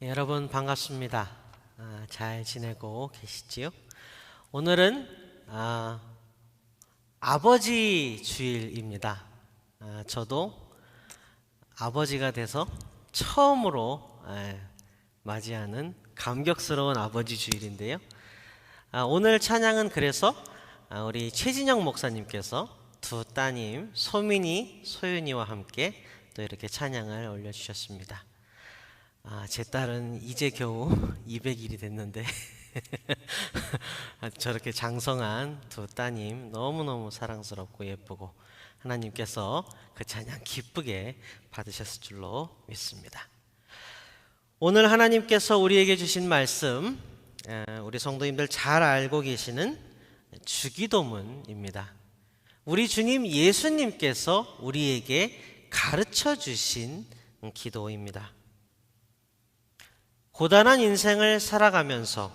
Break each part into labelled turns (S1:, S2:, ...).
S1: 여러분 반갑습니다. 잘 지내고 계시지요? 오늘은 아버지 주일입니다. 저도 아버지가 돼서 처음으로 맞이하는 감격스러운 아버지 주일인데요. 오늘 찬양은 그래서 우리 최진영 목사님께서 두 따님 소민이, 소윤이와 함께 또 이렇게 찬양을 올려주셨습니다. 제 딸은 이제 겨우 200일이 됐는데 저렇게 장성한 두 따님 너무너무 사랑스럽고 예쁘고 하나님께서 그 찬양 기쁘게 받으셨을 줄로 믿습니다. 오늘 하나님께서 우리에게 주신 말씀, 우리 성도님들 잘 알고 계시는 주기도문입니다. 우리 주님 예수님께서 우리에게 가르쳐 주신 기도입니다. 고단한 인생을 살아가면서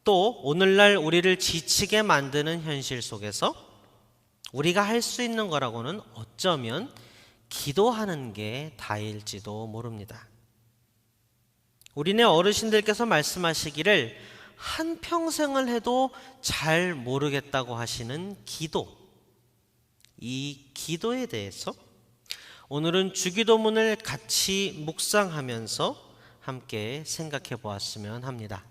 S1: 또 오늘날 우리를 지치게 만드는 현실 속에서 우리가 할 수 있는 거라고는 어쩌면 기도하는 게 다일지도 모릅니다. 우리네 어르신들께서 말씀하시기를 한평생을 해도 잘 모르겠다고 하시는 기도, 이 기도에 대해서 오늘은 주기도문을 같이 묵상하면서 함께 생각해 보았으면 합니다.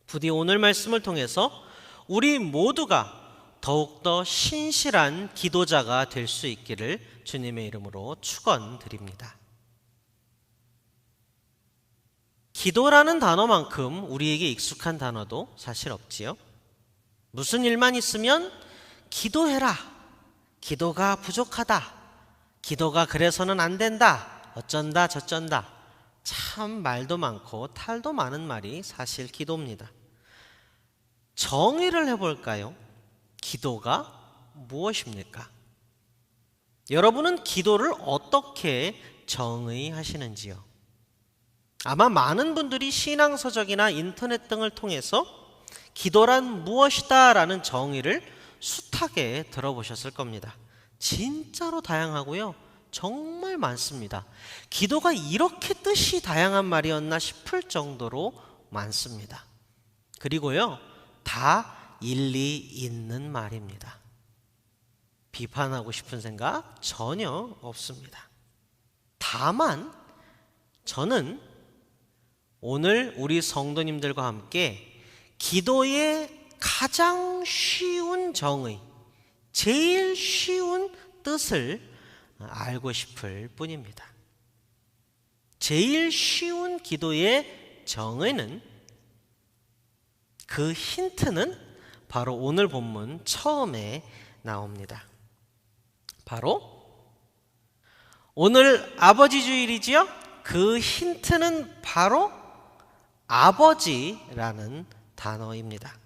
S1: 부디 오늘 말씀을 통해서 우리 모두가 더욱더 신실한 기도자가 될 수 있기를 주님의 이름으로 축원드립니다. 기도라는 단어만큼 우리에게 익숙한 단어도 사실 없지요. 무슨 일만 있으면 기도해라, 기도가 부족하다, 기도가 그래서는 안 된다, 어쩐다 저쩐다, 참 말도 많고 탈도 많은 말이 사실 기도입니다. 정의를 해볼까요? 기도가 무엇입니까? 여러분은 기도를 어떻게 정의하시는지요? 아마 많은 분들이 신앙서적이나 인터넷 등을 통해서 기도란 무엇이다 라는 정의를 숱하게 들어보셨을 겁니다. 진짜로 다양하고요, 정말 많습니다. 기도가 이렇게 뜻이 다양한 말이었나 싶을 정도로 많습니다. 그리고요, 다 일리 있는 말입니다. 비판하고 싶은 생각 전혀 없습니다. 다만 저는 오늘 우리 성도님들과 함께 기도의 가장 쉬운 정의, 제일 쉬운 뜻을 알고 싶을 뿐입니다. 제일 쉬운 기도의 정의는, 그 힌트는 바로 오늘 본문 처음에 나옵니다. 바로 오늘 아버지 주일이지요? 그 힌트는 바로 아버지라는 단어입니다.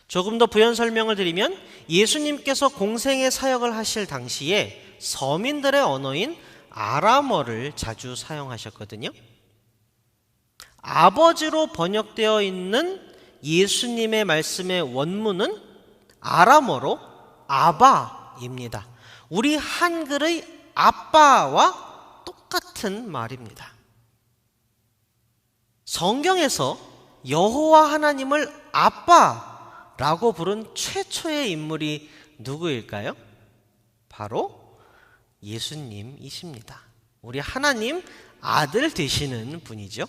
S1: 조금 더 부연 설명을 드리면 예수님께서 공생의 사역을 하실 당시에 서민들의 언어인 아람어를 자주 사용하셨거든요. 아버지로 번역되어 있는 예수님의 말씀의 원문은 아람어로 아바입니다. 우리 한글의 아빠와 똑같은 말입니다. 성경에서 여호와 하나님을 아빠라고 부른 최초의 인물이 누구일까요? 바로 예수님이십니다. 우리 하나님 아들 되시는 분이죠.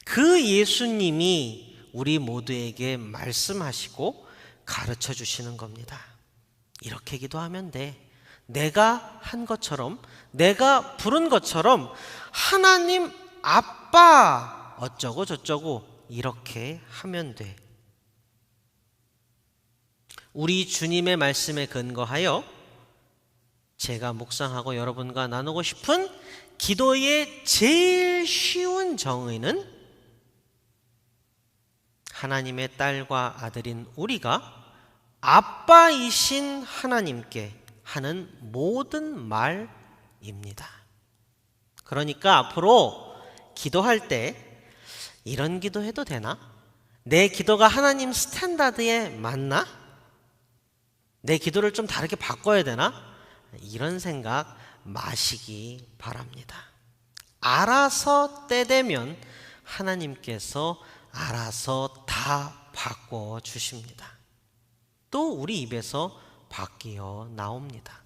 S1: 그 예수님이 우리 모두에게 말씀하시고 가르쳐 주시는 겁니다. 이렇게 기도하면 돼. 내가 한 것처럼, 내가 부른 것처럼 하나님 아빠 어쩌고 저쩌고 이렇게 하면 돼. 우리 주님의 말씀에 근거하여 제가 묵상하고 여러분과 나누고 싶은 기도의 제일 쉬운 정의는 하나님의 딸과 아들인 우리가 아빠이신 하나님께 하는 모든 말입니다. 그러니까 앞으로 기도할 때 이런 기도해도 되나? 내 기도가 하나님 스탠다드에 맞나? 내 기도를 좀 다르게 바꿔야 되나? 이런 생각 마시기 바랍니다. 알아서 때 되면 하나님께서 알아서 다 바꿔 주십니다. 또 우리 입에서 바뀌어 나옵니다.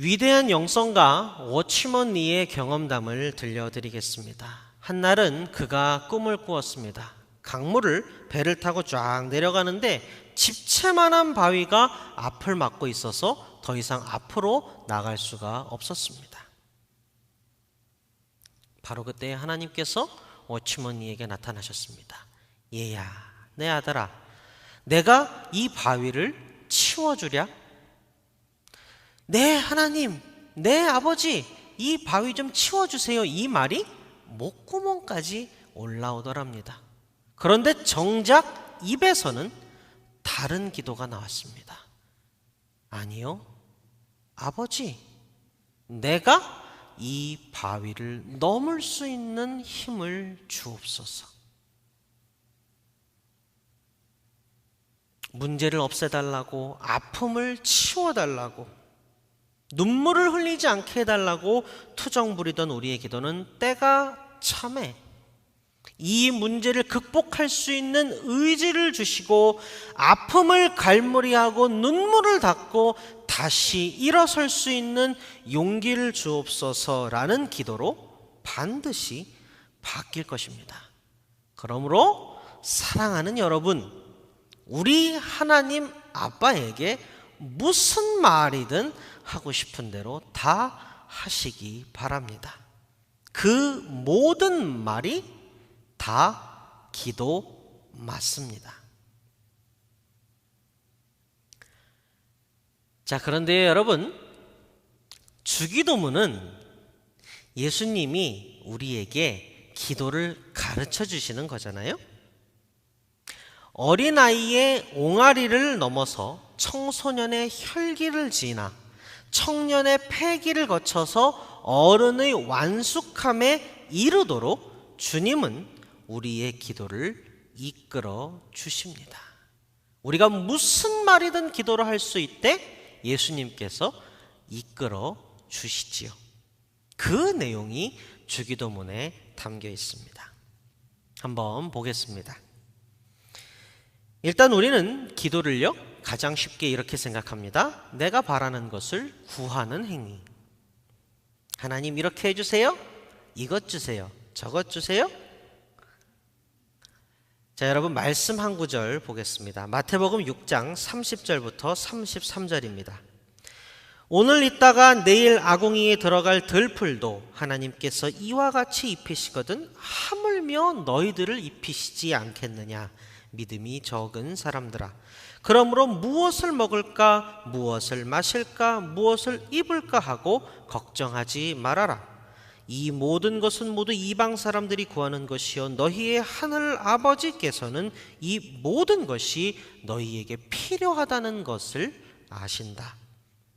S1: 위대한 영성가 워치먼 리의 경험담을 들려드리겠습니다. 한날은 그가 꿈을 꾸었습니다. 강물을 배를 타고 쫙 내려가는데 집채만한 바위가 앞을 막고 있어서 더 이상 앞으로 나갈 수가 없었습니다. 바로 그때 하나님께서 워치먼 리에게 나타나셨습니다. 얘야, 내 아들아, 내가 이 바위를 치워주랴? 네, 하나님, 네, 아버지, 이 바위 좀 치워주세요. 이 말이 목구멍까지 올라오더랍니다. 그런데 정작 입에서는 다른 기도가 나왔습니다. 아니요, 아버지, 내가 이 바위를 넘을 수 있는 힘을 주옵소서. 문제를 없애달라고, 아픔을 치워달라고, 눈물을 흘리지 않게 해달라고 투정 부리던 우리의 기도는 때가 참에 이 문제를 극복할 수 있는 의지를 주시고 아픔을 갈무리하고 눈물을 닦고 다시 일어설 수 있는 용기를 주옵소서라는 기도로 반드시 바뀔 것입니다. 그러므로 사랑하는 여러분, 우리 하나님 아빠에게 무슨 말이든 하고 싶은 대로 다 하시기 바랍니다. 그 모든 말이 다 기도 맞습니다. 자, 그런데 여러분, 주기도문은 예수님이 우리에게 기도를 가르쳐 주시는 거잖아요. 어린아이의 옹알이를 넘어서 청소년의 혈기를 지나 청년의 패기를 거쳐서 어른의 완숙함에 이르도록 주님은 우리의 기도를 이끌어 주십니다. 우리가 무슨 말이든 기도를 할 수 있게 예수님께서 이끌어 주시지요. 그 내용이 주기도문에 담겨 있습니다. 한번 보겠습니다. 일단 우리는 기도를요, 가장 쉽게 이렇게 생각합니다. 내가 바라는 것을 구하는 행위. 하나님 이렇게 해주세요. 이것 주세요. 저것 주세요. 자, 여러분 말씀 한 구절 보겠습니다. 마태복음 6장 30절부터 33절입니다. 오늘 있다가 내일 아궁이에 들어갈 들풀도 하나님께서 이와 같이 입히시거든 하물며 너희들을 입히시지 않겠느냐. 믿음이 적은 사람들아, 그러므로 무엇을 먹을까, 무엇을 마실까, 무엇을 입을까 하고 걱정하지 말아라. 이 모든 것은 모두 이방 사람들이 구하는 것이요 너희의 하늘 아버지께서는 이 모든 것이 너희에게 필요하다는 것을 아신다.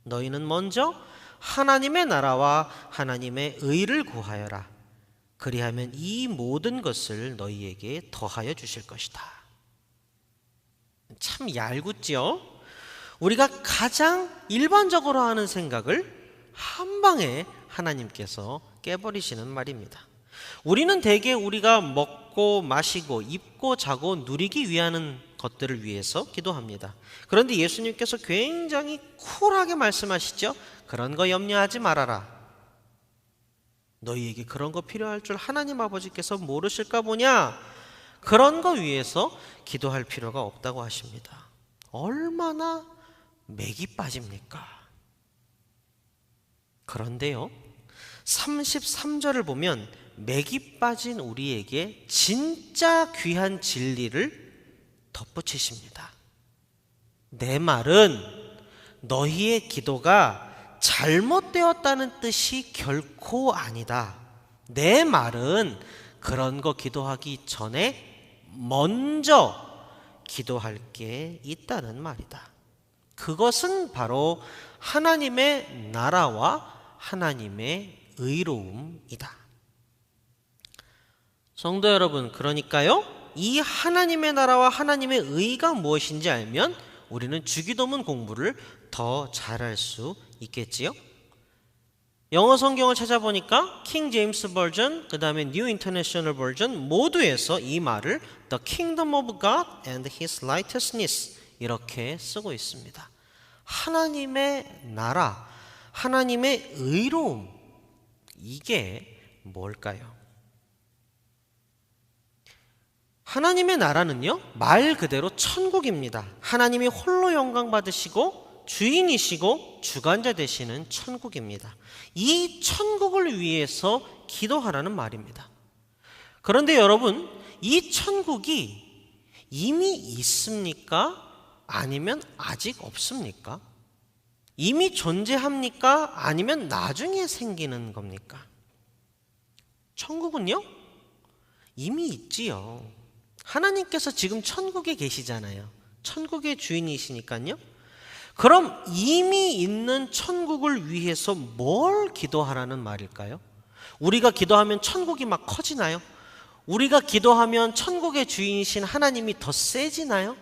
S1: 너희는 먼저 하나님의 나라와 하나님의 의를 구하여라. 그리하면 이 모든 것을 너희에게 더하여 주실 것이다. 참 얄궂지요? 우리가 가장 일반적으로 하는 생각을 한 방에 하나님께서 깨버리시는 말입니다. 우리는 대개 우리가 먹고 마시고 입고 자고 누리기 위한 것들을 위해서 기도합니다. 그런데 예수님께서 굉장히 쿨하게 말씀하시죠. 그런 거 염려하지 말아라. 너희에게 그런 거 필요할 줄 하나님 아버지께서 모르실까 보냐? 그런 거 위해서 기도할 필요가 없다고 하십니다. 얼마나 맥이 빠집니까? 그런데요, 33절을 보면 맥이 빠진 우리에게 진짜 귀한 진리를 덧붙이십니다. 내 말은 너희의 기도가 잘못되었다는 뜻이 결코 아니다. 내 말은 그런 거 기도하기 전에 먼저 기도할 게 있다는 말이다. 그것은 바로 하나님의 나라와 하나님의 의로움이다. 성도 여러분, 그러니까요, 이 하나님의 나라와 하나님의 의가 무엇인지 알면 우리는 주기도문 공부를 더 잘할 수 있겠지요. 영어 성경을 찾아보니까 킹 제임스 버전, 그 다음에 뉴 인터내셔널 버전 모두에서 이 말을 The Kingdom of God and His Righteousness 이렇게 쓰고 있습니다. 하나님의 나라, 하나님의 의로움, 이게 뭘까요? 하나님의 나라는요, 말 그대로 천국입니다. 하나님이 홀로 영광 받으시고 주인이시고 주관자 되시는 천국입니다. 이 천국을 위해서 기도하라는 말입니다. 그런데 여러분, 이 천국이 이미 있습니까? 아니면 아직 없습니까? 이미 존재합니까? 아니면 나중에 생기는 겁니까? 천국은요? 이미 있지요. 하나님께서 지금 천국에 계시잖아요. 천국의 주인이시니까요. 그럼 이미 있는 천국을 위해서 뭘 기도하라는 말일까요? 우리가 기도하면 천국이 막 커지나요? 우리가 기도하면 천국의 주인이신 하나님이 더 세지나요?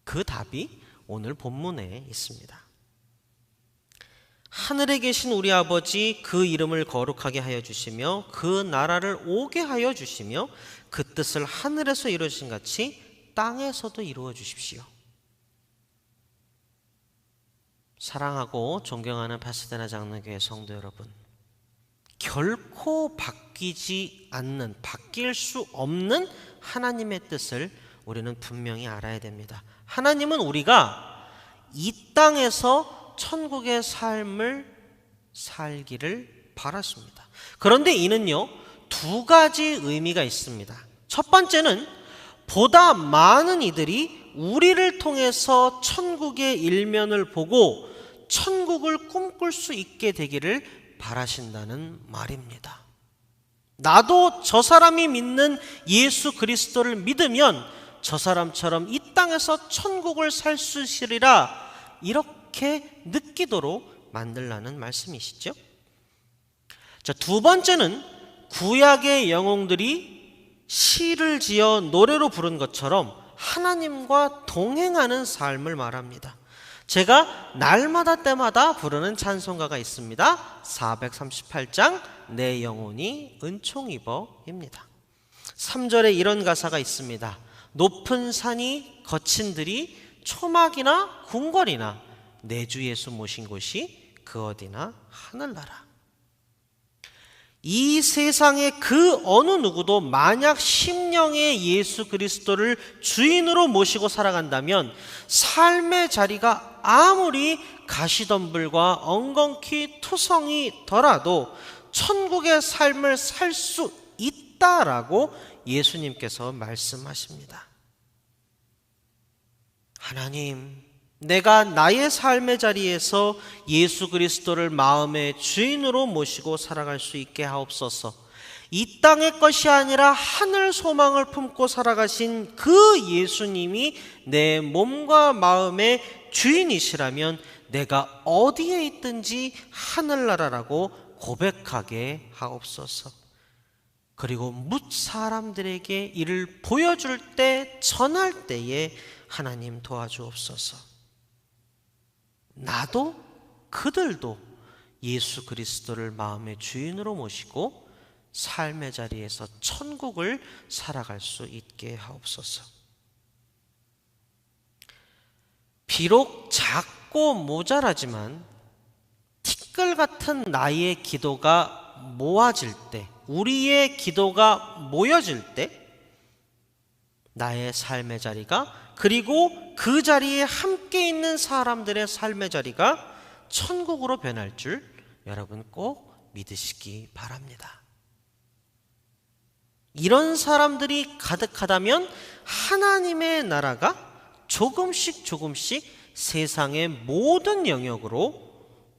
S1: 그 답이 오늘 본문에 있습니다. 하늘에 계신 우리 아버지, 그 이름을 거룩하게 하여 주시며 그 나라를 오게 하여 주시며 그 뜻을 하늘에서 이루어진 같이 땅에서도 이루어 주십시오. 사랑하고 존경하는 파스데나 장로교회 성도 여러분, 결코 바뀌지 않는, 바뀔 수 없는 하나님의 뜻을 우리는 분명히 알아야 됩니다. 하나님은 우리가 이 땅에서 천국의 삶을 살기를 바라십니다. 그런데 이는요, 두 가지 의미가 있습니다. 첫 번째는 보다 많은 이들이 우리를 통해서 천국의 일면을 보고 천국을 꿈꿀 수 있게 되기를 바라신다는 말입니다. 나도 저 사람이 믿는 예수 그리스도를 믿으면 저 사람처럼 이 땅에서 천국을 살 수 있으리라, 이렇게 느끼도록 만들라는 말씀이시죠. 자, 두 번째는 구약의 영웅들이 시를 지어 노래로 부른 것처럼 하나님과 동행하는 삶을 말합니다. 제가 날마다 때마다 부르는 찬송가가 있습니다. 438장 내 영혼이 은총 입어입니다. 3절에 이런 가사가 있습니다. 높은 산이 거친 들이 초막이나 궁궐이나 내 주 예수 모신 곳이 그 어디나 하늘나라. 이 세상의 그 어느 누구도 만약 심령의 예수 그리스도를 주인으로 모시고 살아간다면 삶의 자리가 아무리 가시덤불과 엉겅퀴 투성이더라도 천국의 삶을 살 수 있다라고 예수님께서 말씀하십니다. 하나님, 내가 나의 삶의 자리에서 예수 그리스도를 마음의 주인으로 모시고 살아갈 수 있게 하옵소서. 이 땅의 것이 아니라 하늘 소망을 품고 살아가신 그 예수님이 내 몸과 마음의 주인이시라면 내가 어디에 있든지 하늘나라라고 고백하게 하옵소서. 그리고 뭇 사람들에게 이를 보여줄 때, 전할 때에 하나님 도와주옵소서. 나도 그들도 예수 그리스도를 마음의 주인으로 모시고 삶의 자리에서 천국을 살아갈 수 있게 하옵소서. 비록 작고 모자라지만 티끌 같은 나의 기도가 모아질 때, 우리의 기도가 모여질 때 나의 삶의 자리가, 그리고 그 자리에 함께 있는 사람들의 삶의 자리가 천국으로 변할 줄 여러분 꼭 믿으시기 바랍니다. 이런 사람들이 가득하다면 하나님의 나라가 조금씩 세상의 모든 영역으로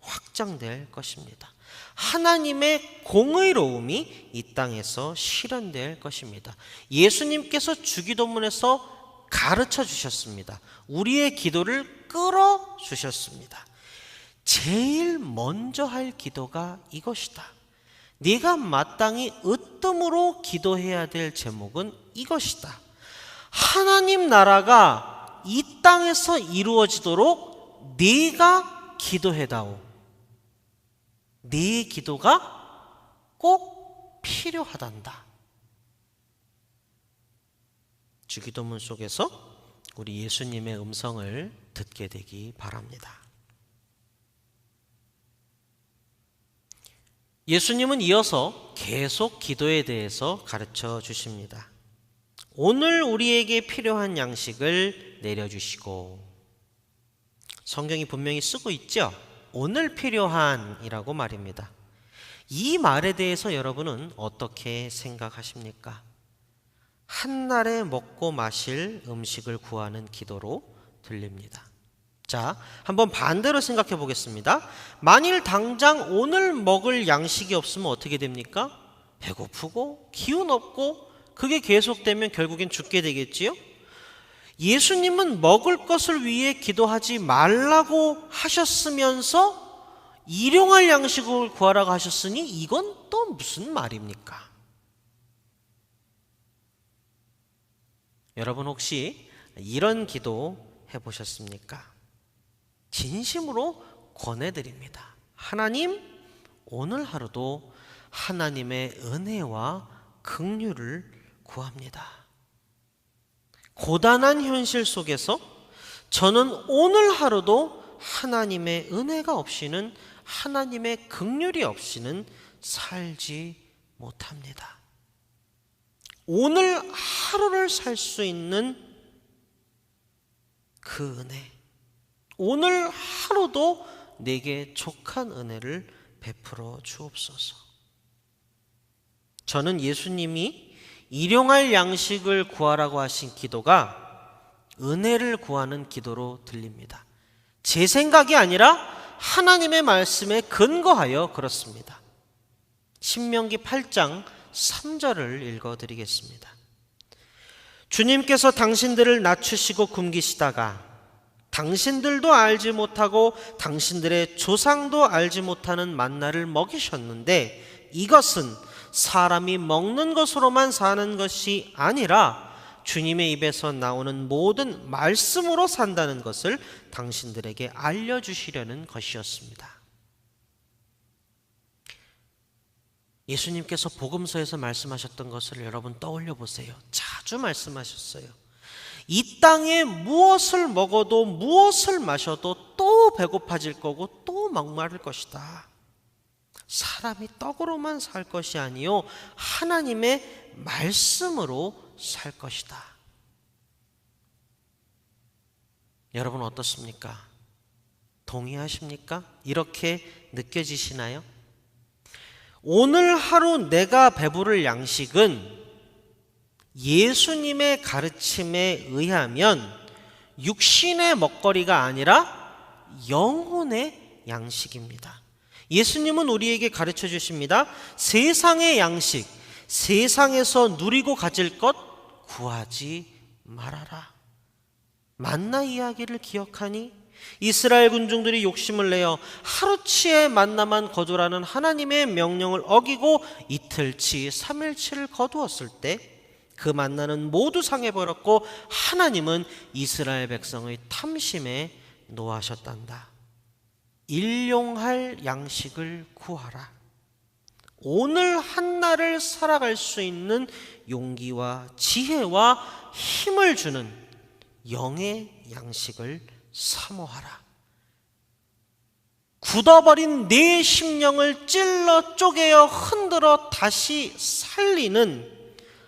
S1: 확장될 것입니다. 하나님의 공의로움이 이 땅에서 실현될 것입니다. 예수님께서 주기도문에서 가르쳐 주셨습니다. 우리의 기도를 끌어 주셨습니다. 제일 먼저 할 기도가 이것이다. 네가 마땅히 으뜸으로 기도해야 될 제목은 이것이다. 하나님 나라가 이 땅에서 이루어지도록 네가 기도해다오. 네 기도가 꼭 필요하단다. 주기도문 속에서 우리 예수님의 음성을 듣게 되기 바랍니다. 예수님은 이어서 계속 기도에 대해서 가르쳐 주십니다. 오늘 우리에게 필요한 양식을 내려주시고, 성경이 분명히 쓰고 있죠? 오늘 필요한이라고 말입니다. 이 말에 대해서 여러분은 어떻게 생각하십니까? 한날에 먹고 마실 음식을 구하는 기도로 들립니다. 자, 한번 반대로 생각해 보겠습니다. 만일 당장 오늘 먹을 양식이 없으면 어떻게 됩니까? 배고프고 기운 없고, 그게 계속되면 결국엔 죽게 되겠지요? 예수님은 먹을 것을 위해 기도하지 말라고 하셨으면서 일용할 양식을 구하라고 하셨으니 이건 또 무슨 말입니까? 여러분 혹시 이런 기도 해보셨습니까? 진심으로 권해드립니다. 하나님, 오늘 하루도 하나님의 은혜와 긍휼을 구합니다. 고단한 현실 속에서 저는 오늘 하루도 하나님의 은혜가 없이는, 하나님의 긍휼이 없이는 살지 못합니다. 오늘 하루를 살 수 있는 그 은혜, 오늘 하루도 내게 족한 은혜를 베풀어 주옵소서. 저는 예수님이 일용할 양식을 구하라고 하신 기도가 은혜를 구하는 기도로 들립니다. 제 생각이 아니라 하나님의 말씀에 근거하여 그렇습니다. 신명기 8장 3절을 읽어드리겠습니다. 주님께서 당신들을 낮추시고 굶기시다가 당신들도 알지 못하고 당신들의 조상도 알지 못하는 만나를 먹이셨는데, 이것은 사람이 먹는 것으로만 사는 것이 아니라 주님의 입에서 나오는 모든 말씀으로 산다는 것을 당신들에게 알려주시려는 것이었습니다. 예수님께서 복음서에서 말씀하셨던 것을 여러분 떠올려 보세요. 자주 말씀하셨어요. 이 땅에 무엇을 먹어도 무엇을 마셔도 또 배고파질 거고 또 목마를 것이다. 사람이 떡으로만 살 것이 아니요 하나님의 말씀으로 살 것이다. 여러분 어떻습니까? 동의하십니까? 이렇게 느껴지시나요? 오늘 하루 내가 배부를 양식은 예수님의 가르침에 의하면 육신의 먹거리가 아니라 영혼의 양식입니다. 예수님은 우리에게 가르쳐 주십니다. 세상의 양식, 세상에서 누리고 가질 것 구하지 말아라. 만나 이야기를 기억하니? 이스라엘 군중들이 욕심을 내어 하루치의 만나만 거두라는 하나님의 명령을 어기고 이틀치, 3일치를 거두었을 때 그 만나는 모두 상해버렸고 하나님은 이스라엘 백성의 탐심에 노하셨단다. 일용할 양식을 구하라. 오늘 한날을 살아갈 수 있는 용기와 지혜와 힘을 주는 영의 양식을 사모하라. 굳어버린 내 심령을 찔러 쪼개어 흔들어 다시 살리는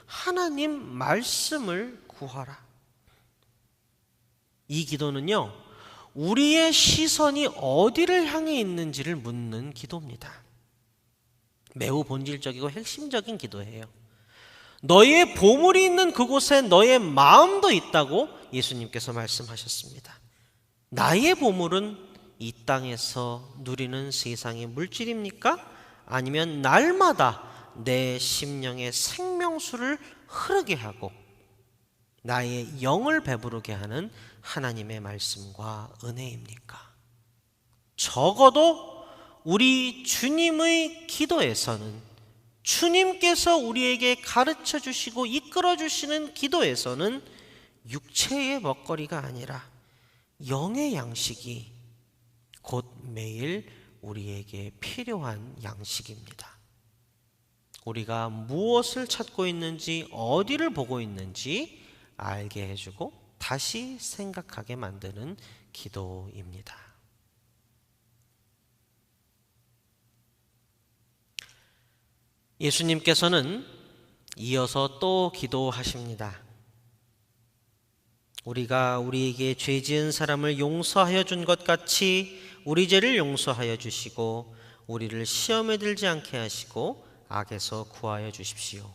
S1: 하나님 말씀을 구하라. 이 기도는요, 우리의 시선이 어디를 향해 있는지를 묻는 기도입니다. 매우 본질적이고 핵심적인 기도예요. 너의 보물이 있는 그곳에 너의 마음도 있다고 예수님께서 말씀하셨습니다. 나의 보물은 이 땅에서 누리는 세상의 물질입니까? 아니면 날마다 내 심령의 생명수를 흐르게 하고 나의 영을 배부르게 하는 하나님의 말씀과 은혜입니까? 적어도 우리 주님의 기도에서는, 주님께서 우리에게 가르쳐 주시고 이끌어 주시는 기도에서는 육체의 먹거리가 아니라 영의 양식이 곧 매일 우리에게 필요한 양식입니다. 우리가 무엇을 찾고 있는지, 어디를 보고 있는지 알게 해주고 다시 생각하게 만드는 기도입니다. 예수님께서는 이어서 또 기도하십니다. 우리가 우리에게 죄 지은 사람을 용서하여 준 것 같이 우리 죄를 용서하여 주시고 우리를 시험에 들지 않게 하시고 악에서 구하여 주십시오.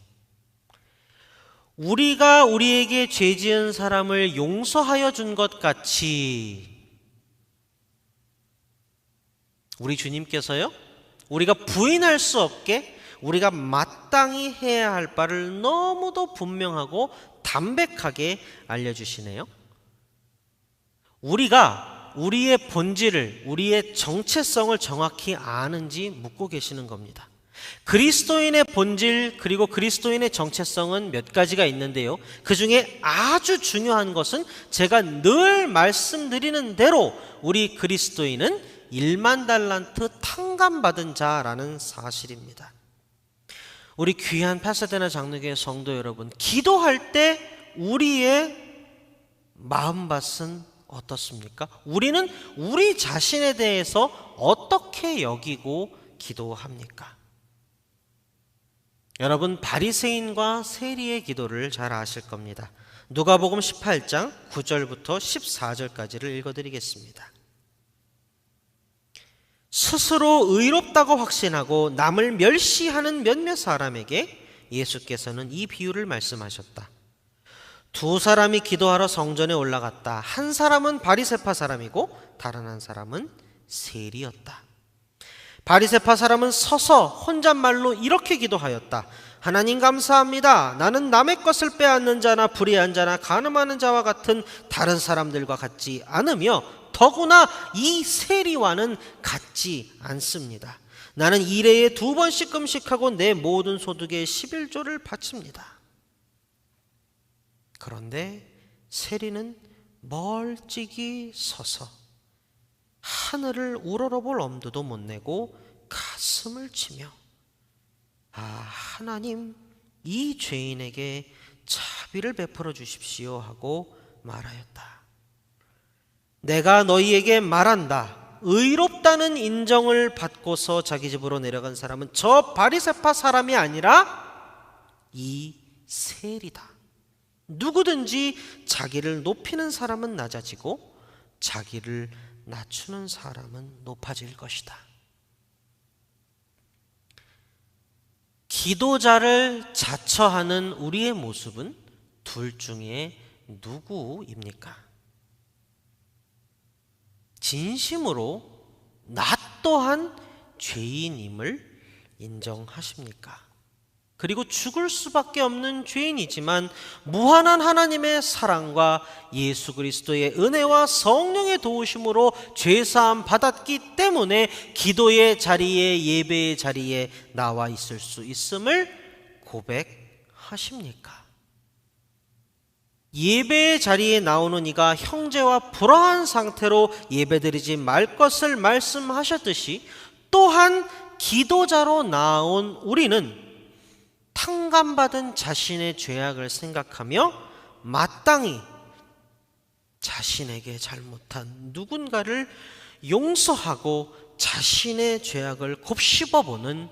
S1: 우리가 우리에게 죄 지은 사람을 용서하여 준 것 같이 우리 주님께서요, 우리가 부인할 수 없게 우리가 마땅히 해야 할 바를 너무도 분명하고 담백하게 알려주시네요. 우리가 우리의 본질을, 우리의 정체성을 정확히 아는지 묻고 계시는 겁니다. 그리스도인의 본질 그리고 그리스도인의 정체성은 몇 가지가 있는데요, 그 중에 아주 중요한 것은 제가 늘 말씀드리는 대로 우리 그리스도인은 1만 달란트 탕감받은 자라는 사실입니다. 우리 귀한 파사데나 장로교회 성도 여러분, 기도할 때 우리의 마음밭은 어떻습니까? 우리는 우리 자신에 대해서 어떻게 여기고 기도합니까? 여러분, 바리새인과 세리의 기도를 잘 아실 겁니다. 누가복음 18장 9절부터 14절까지를 읽어드리겠습니다. 스스로 의롭다고 확신하고 남을 멸시하는 몇몇 사람에게 예수께서는 이 비유를 말씀하셨다. 두 사람이 기도하러 성전에 올라갔다. 한 사람은 바리새파 사람이고 다른 한 사람은 세리였다. 바리새파 사람은 서서 혼잣말로 이렇게 기도하였다. 하나님 감사합니다. 나는 남의 것을 빼앗는 자나 불의한 자나 간음하는 자와 같은 다른 사람들과 같지 않으며 더구나 이 세리와는 같지 않습니다. 나는 일해에 2번씩 금식하고 내 모든 소득의 11조를 바칩니다. 그런데 세리는 멀찍이 서서 하늘을 우러러볼 엄두도 못 내고 가슴을 치며 하나님, 이 죄인에게 자비를 베풀어 주십시오 하고 말하였다. 내가 너희에게 말한다. 의롭다는 인정을 받고서 자기 집으로 내려간 사람은 저 바리새파 사람이 아니라 이 세리다. 누구든지 자기를 높이는 사람은 낮아지고 자기를 낮추는 사람은 높아질 것이다. 기도자를 자처하는 우리의 모습은 둘 중에 누구입니까? 진심으로 나 또한 죄인임을 인정하십니까? 그리고 죽을 수밖에 없는 죄인이지만 무한한 하나님의 사랑과 예수 그리스도의 은혜와 성령의 도우심으로 죄사함 받았기 때문에 기도의 자리에, 예배의 자리에 나와 있을 수 있음을 고백하십니까? 예배의 자리에 나오는 이가 형제와 불화한 상태로 예배드리지 말 것을 말씀하셨듯이 또한 기도자로 나온 우리는 탕감받은 자신의 죄악을 생각하며 마땅히 자신에게 잘못한 누군가를 용서하고 자신의 죄악을 곱씹어보는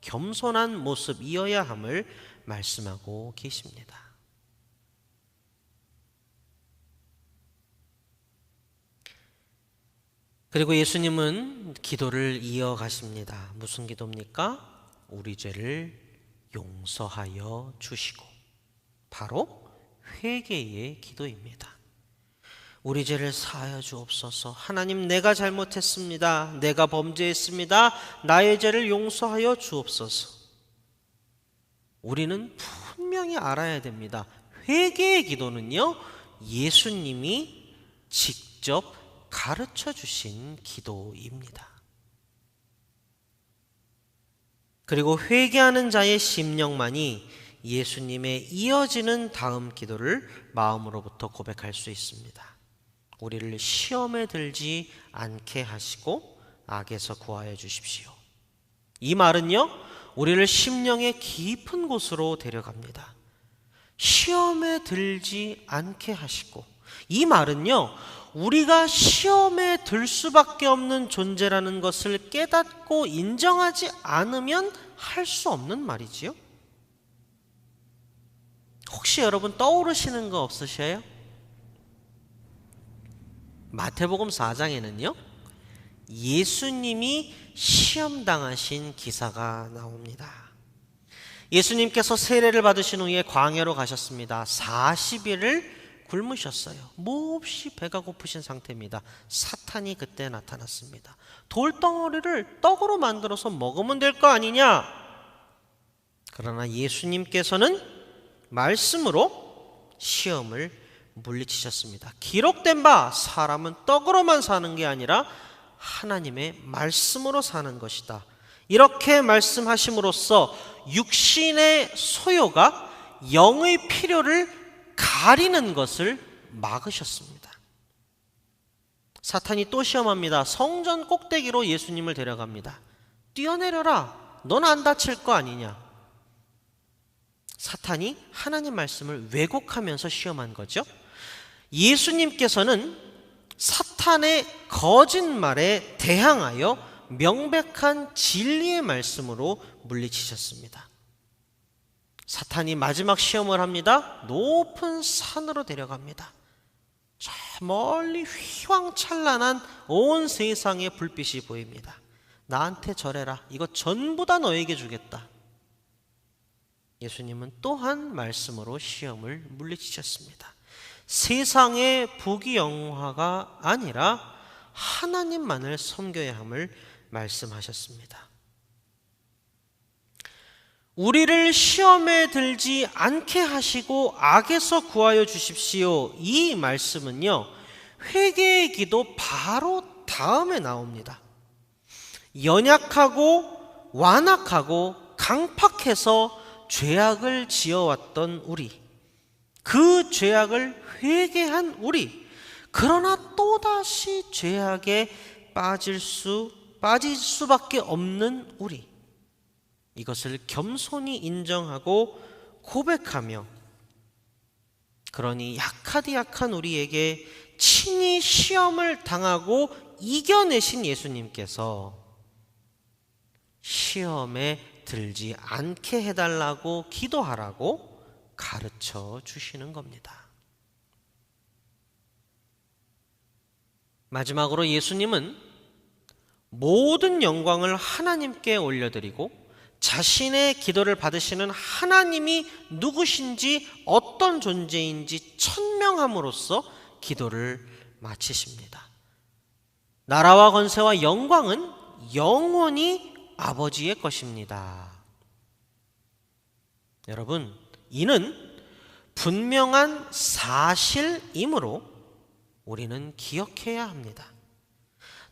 S1: 겸손한 모습이어야 함을 말씀하고 계십니다. 그리고 예수님은 기도를 이어가십니다. 무슨 기도입니까? 우리 죄를 용서하여 주시고, 바로 회개의 기도입니다. 우리 죄를 사하여 주옵소서. 하나님, 내가 잘못했습니다. 내가 범죄했습니다. 나의 죄를 용서하여 주옵소서. 우리는 분명히 알아야 됩니다. 회개의 기도는요, 예수님이 직접 가르쳐 주신 기도입니다. 그리고 회개하는 자의 심령만이 예수님의 이어지는 다음 기도를 마음으로부터 고백할 수 있습니다. 우리를 시험에 들지 않게 하시고 악에서 구하여 주십시오. 이 말은요, 우리를 심령의 깊은 곳으로 데려갑니다. 시험에 들지 않게 하시고, 이 말은요, 우리가 시험에 들 수밖에 없는 존재라는 것을 깨닫고 인정하지 않으면 할 수 없는 말이지요. 혹시 여러분 떠오르시는 거 없으셔요? 마태복음 4장에는요, 예수님이 시험당하신 기사가 나옵니다. 예수님께서 세례를 받으신 후에 광야로 가셨습니다. 40일을 굶으셨어요. 몹시 배가 고프신 상태입니다. 사탄이 그때 나타났습니다. 돌덩어리를 떡으로 만들어서 먹으면 될 거 아니냐? 그러나 예수님께서는 말씀으로 시험을 물리치셨습니다. 기록된 바 사람은 떡으로만 사는 게 아니라 하나님의 말씀으로 사는 것이다. 이렇게 말씀하심으로써 육신의 소요가 영의 필요를 가리는 것을 막으셨습니다. 사탄이 또 시험합니다. 성전 꼭대기로 예수님을 데려갑니다. 뛰어내려라. 넌 안 다칠 거 아니냐. 사탄이 하나님 말씀을 왜곡하면서 시험한 거죠. 예수님께서는 사탄의 거짓말에 대항하여 명백한 진리의 말씀으로 물리치셨습니다. 사탄이 마지막 시험을 합니다. 높은 산으로 데려갑니다. 저 멀리 휘황찬란한 온 세상의 불빛이 보입니다. 나한테 절해라. 이거 전부 다 너에게 주겠다. 예수님은 또한 말씀으로 시험을 물리치셨습니다. 세상의 부귀영화가 아니라 하나님만을 섬겨야 함을 말씀하셨습니다. 우리를 시험에 들지 않게 하시고 악에서 구하여 주십시오. 이 말씀은요, 회개의 기도 바로 다음에 나옵니다. 연약하고 완악하고 강팍해서 죄악을 지어왔던 우리, 그 죄악을 회개한 우리, 그러나 또다시 죄악에 빠질 수밖에 없는 우리, 이것을 겸손히 인정하고 고백하며, 그러니 약하디 약한 우리에게 친히 시험을 당하고 이겨내신 예수님께서 시험에 들지 않게 해달라고 기도하라고 가르쳐 주시는 겁니다. 마지막으로 예수님은 모든 영광을 하나님께 올려드리고 자신의 기도를 받으시는 하나님이 누구신지 어떤 존재인지 천명함으로써 기도를 마치십니다. 나라와 권세와 영광은 영원히 아버지의 것입니다. 여러분, 이는 분명한 사실이므로 우리는 기억해야 합니다.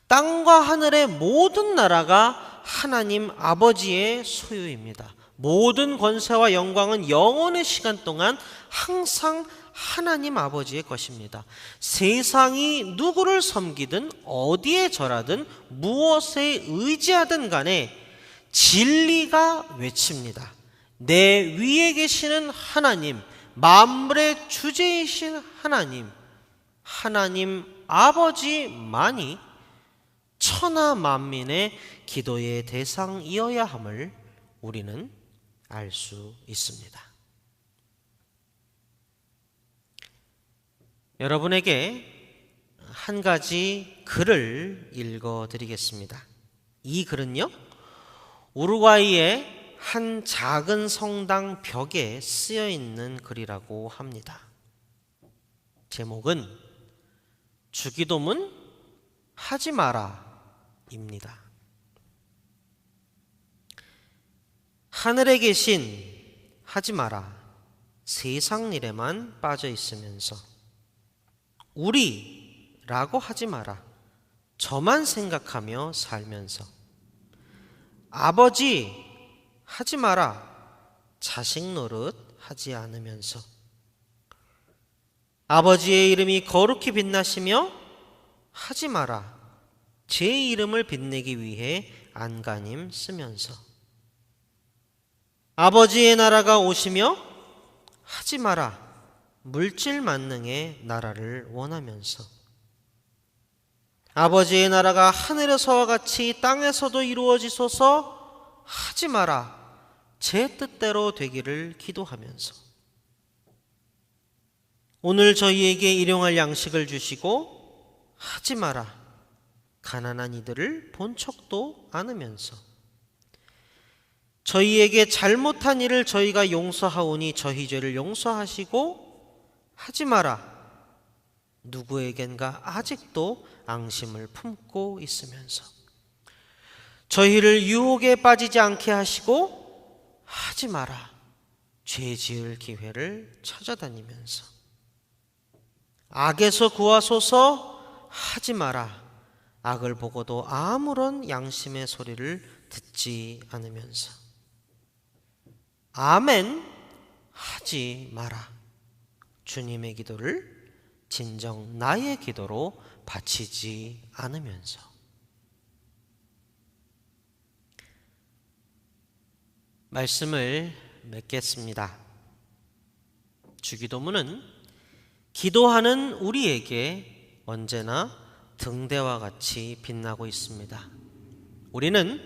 S1: 땅과 하늘의 모든 나라가 하나님 아버지의 소유입니다. 모든 권세와 영광은 영원의 시간 동안 항상 하나님 아버지의 것입니다. 세상이 누구를 섬기든 어디에 절하든 무엇에 의지하든 간에 진리가 외칩니다. 내 위에 계시는 하나님, 만물의 주제이신 하나님, 하나님 아버지만이 천하 만민의 기도의 대상이어야 함을 우리는 알 수 있습니다. 여러분에게 한 가지 글을 읽어드리겠습니다. 이 글은요, 우루과이의 한 작은 성당 벽에 쓰여 있는 글이라고 합니다. 제목은 주기도문 하지 마라 입니다. 하늘에 계신 하지 마라, 세상 일에만 빠져 있으면서 우리라고 하지 마라, 저만 생각하며 살면서 아버지 하지 마라, 자식 노릇 하지 않으면서 아버지의 이름이 거룩히 빛나시며 하지 마라, 제 이름을 빛내기 위해 안간힘 쓰면서 아버지의 나라가 오시며 하지 마라 물질 만능의 나라를 원하면서 아버지의 나라가 하늘에서와 같이 땅에서도 이루어지소서 하지 마라 제 뜻대로 되기를 기도하면서 오늘 저희에게 일용할 양식을 주시고 하지 마라 가난한 이들을 본 척도 않으면서 저희에게 잘못한 일을 저희가 용서하오니 저희 죄를 용서하시고 하지 마라 누구에겐가 아직도 앙심을 품고 있으면서 저희를 유혹에 빠지지 않게 하시고 하지 마라 죄 지을 기회를 찾아다니면서 악에서 구하소서 하지 마라 악을 보고도 아무런 양심의 소리를 듣지 않으면서 아멘 하지 마라 주님의 기도를 진정 나의 기도로 바치지 않으면서 말씀을 맺겠습니다. 주기도문은 기도하는 우리에게 언제나 등대와 같이 빛나고 있습니다. 우리는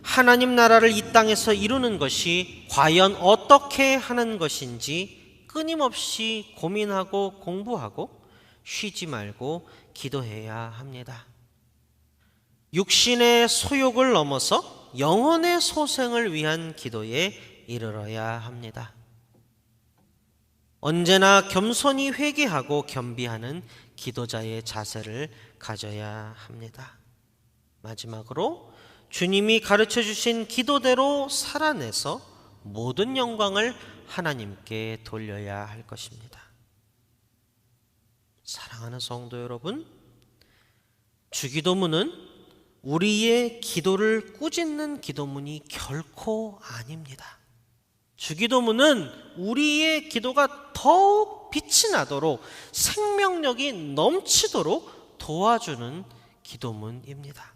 S1: 하나님 나라를 이 땅에서 이루는 것이 과연 어떻게 하는 것인지 끊임없이 고민하고 공부하고 쉬지 말고 기도해야 합니다. 육신의 소욕을 넘어서 영혼의 소생을 위한 기도에 이르러야 합니다. 언제나 겸손히 회개하고 겸비하는 기도자의 자세를 가져야 합니다. 마지막으로 주님이 가르쳐 주신 기도대로 살아내서 모든 영광을 하나님께 돌려야 할 것입니다. 사랑하는 성도 여러분, 주기도문은 우리의 기도를 꾸짖는 기도문이 결코 아닙니다. 주기도문은 우리의 기도가 더욱 빛이 나도록 생명력이 넘치도록 도와주는 기도문입니다.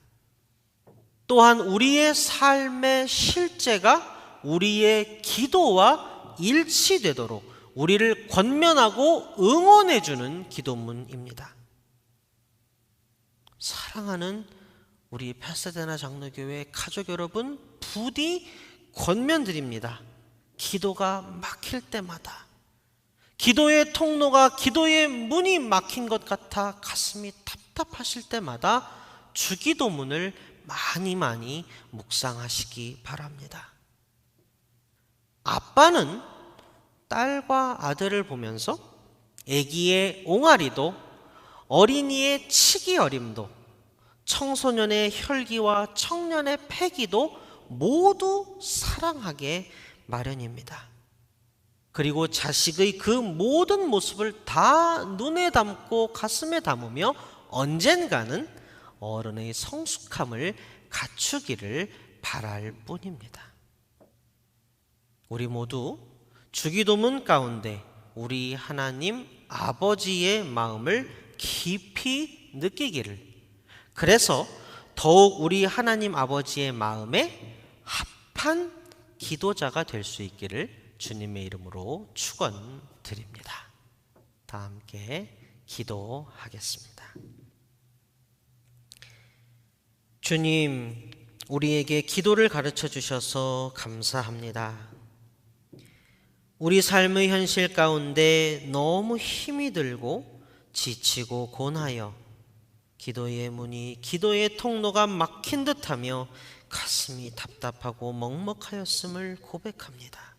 S1: 또한 우리의 삶의 실제가 우리의 기도와 일치되도록 우리를 권면하고 응원해주는 기도문입니다. 사랑하는 우리 파사데나 장로교회 가족 여러분, 부디 권면드립니다. 기도가 막힐 때마다, 기도의 통로가, 기도의 문이 막힌 것 같아 가슴이 답답하실 때마다 주기도문을 많이 묵상하시기 바랍니다. 아빠는 딸과 아들을 보면서 아기의 옹알이도, 어린이의 치기 어림도, 청소년의 혈기와 청년의 패기도 모두 사랑하게 마련입니다. 그리고 자식의 그 모든 모습을 다 눈에 담고 가슴에 담으며 언젠가는 어른의 성숙함을 갖추기를 바랄 뿐입니다. 우리 모두 주기도문 가운데 우리 하나님 아버지의 마음을 깊이 느끼기를, 그래서 더욱 우리 하나님 아버지의 마음에 합한 기도자가 될 수 있기를 주님의 이름으로 축원드립니다. 다 함께 기도하겠습니다. 주님, 우리에게 기도를 가르쳐 주셔서 감사합니다. 우리 삶의 현실 가운데 너무 힘이 들고 지치고 곤하여 기도의 문이, 기도의 통로가 막힌 듯하며 가슴이 답답하고 먹먹하였음을 고백합니다.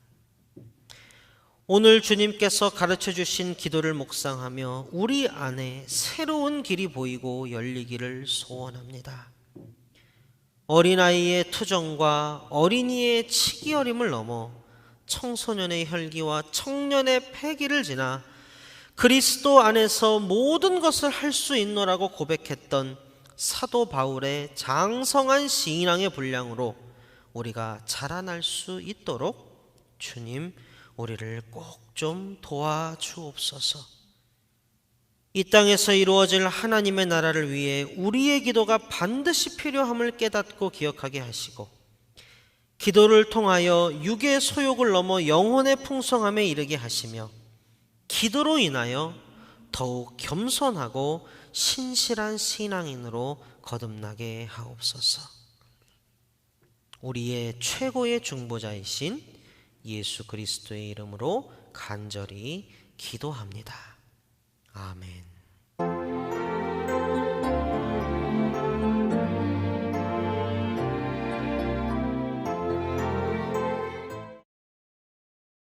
S1: 오늘 주님께서 가르쳐 주신 기도를 묵상하며 우리 안에 새로운 길이 보이고 열리기를 소원합니다. 어린아이의 투정과 어린이의 치기 어림을 넘어 청소년의 혈기와 청년의 패기를 지나 그리스도 안에서 모든 것을 할 수 있노라고 고백했던 사도 바울의 장성한 신앙의 분량으로 우리가 자라날 수 있도록 주님, 우리를 꼭 좀 도와주옵소서. 이 땅에서 이루어질 하나님의 나라를 위해 우리의 기도가 반드시 필요함을 깨닫고 기억하게 하시고, 기도를 통하여 육의 소욕을 넘어 영혼의 풍성함에 이르게 하시며, 기도로 인하여 더욱 겸손하고 신실한 신앙인으로 거듭나게 하옵소서. 우리의 최고의 중보자이신 예수 그리스도의 이름으로 간절히 기도합니다.